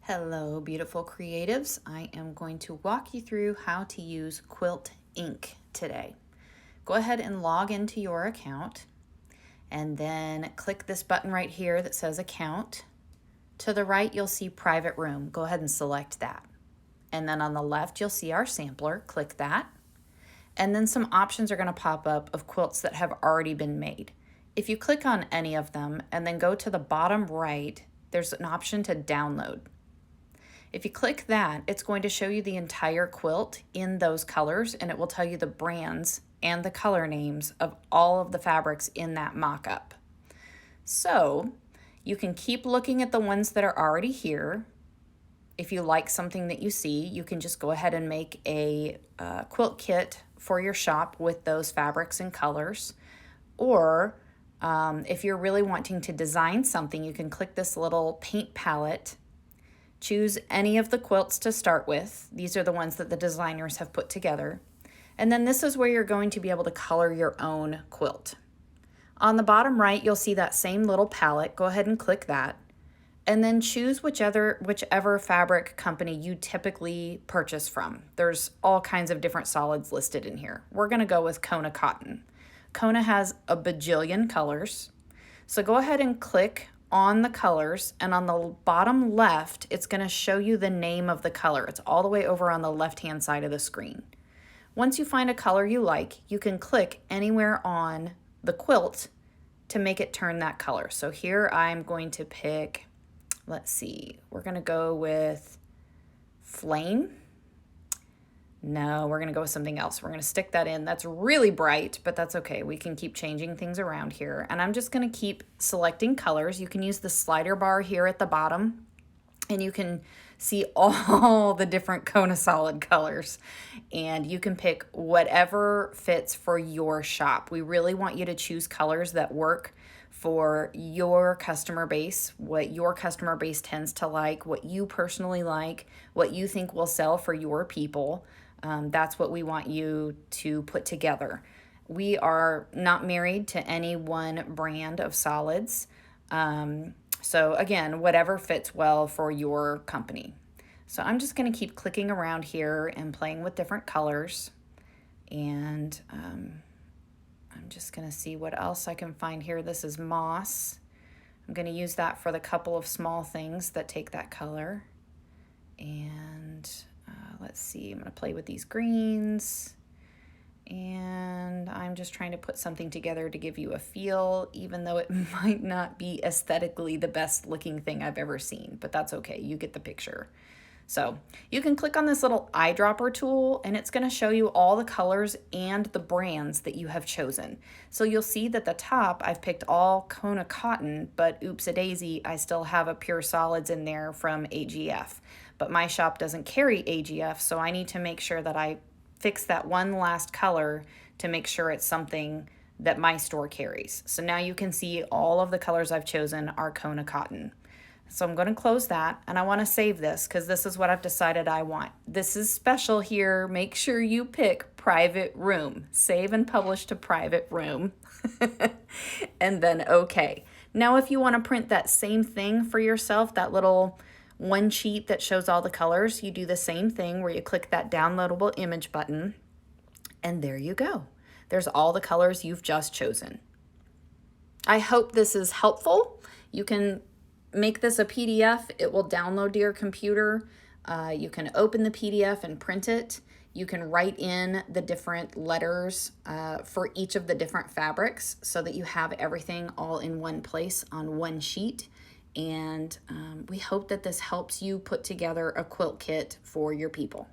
Hello, beautiful creatives. I am going to walk you through how to use Quilt Ink today. Go ahead and log into your account and then click this button right here that says Account. To the right, you'll see Private Room. Go ahead and select that. And then on the left, you'll see our sampler. Click that. And then some options are going to pop up of quilts that have already been made. If you click on any of them and then go to the bottom right, there's an option to download. If you click that, it's going to show you the entire quilt in those colors, and it will tell you the brands and the color names of all of the fabrics in that mock-up. So you can keep looking at the ones that are already here. If you like something that you see, you can just go ahead and make a quilt kit for your shop with those fabrics and colors. Or if you're really wanting to design something, you can click this little paint palette. Choose any of the quilts to start with. These are the ones that the designers have put together. And then this is where you're going to be able to color your own quilt. On the bottom right, you'll see that same little palette. Go ahead and click that. And then choose whichever fabric company you typically purchase from. There's all kinds of different solids listed in here. We're going to go with Kona Cotton. Kona has a bajillion colors. So go ahead and click on the colors, and on the bottom left, it's going to show you the name of the color. It's all the way over on the left-hand side of the screen. Once you find a color you like, you can click anywhere on the quilt to make it turn that color. So here I'm going to pick, let's see, we're going to go with Flame. No, we're going to go with something else. We're going to stick that in. That's really bright, but that's okay. We can keep changing things around here. And I'm just going to keep selecting colors. You can use the slider bar here at the bottom, and you can see all the different Kona solid colors. And you can pick whatever fits for your shop. We really want you to choose colors that work for your customer base, what your customer base tends to like, what you personally like, what you think will sell for your people. That's what we want you to put together. We are not married to any one brand of solids. So again, whatever fits well for your company. So I'm just going to keep clicking around here and playing with different colors. And I'm just going to see what else I can find here. This is moss. I'm going to use that for the couple of small things that take that color. And let's see, I'm going to play with these greens, and I'm just trying to put something together to give you a feel, even though it might not be aesthetically the best looking thing I've ever seen, but that's okay. You get the picture. So you can click on this little eyedropper tool, and it's going to show you all the colors and the brands that you have chosen. So you'll see that the top, I've picked all Kona Cotton, but oops-a-daisy, I still have a Pure Solids in there from AGF. But my shop doesn't carry AGF, so I need to make sure that I fix that one last color to make sure it's something that my store carries. So now you can see all of the colors I've chosen are Kona Cotton. So I'm going to close that, and I want to save this because this is what I've decided I want. This is special here. Make sure you pick Private Room. Save and publish to Private Room. And then OK. Now if you want to print that same thing for yourself, that little one sheet that shows all the colors, you do the same thing where you click that downloadable image button, and there you go. There's all the colors you've just chosen. I hope this is helpful. You can make this a PDF. It will download to your computer. You can open the PDF and print it. You can write in the different letters for each of the different fabrics so that you have everything all in one place on one sheet. And we hope that this helps you put together a quilt kit for your people.